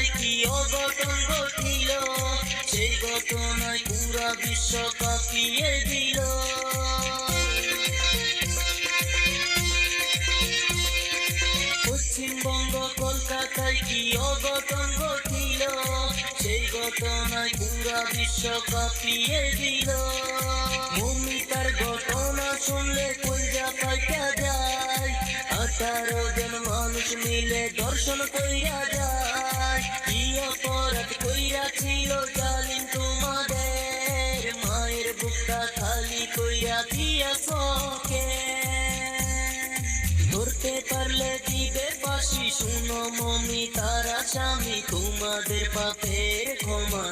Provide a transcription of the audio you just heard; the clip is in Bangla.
কলকাতায় কি অঘটন ঘটিল, সেই ঘটনায় পুরা বিশ্ব কাঁপিয়ে দিল। পশ্চিমবঙ্গ কলকাতায় কি অঘটন ঘটিল, সেই ঘটনায় পুরা বিশ্ব কাঁপিয়ে দিল। মমিতার ঘটনা শুনলে কইরা পাইকা যায়, 18 জন মানুষ মিলে দর্শন কইরা যায়। কি অপরাধ কইরা ছিল জালিম তোমাদের, মায়ের বুকটা খালি কইরা দিয়াছ কেন? ধরতে পারলে দিবে ফাঁসি, শুনো মমিতার আসামি, তোমাদের পাপের ক্ষমা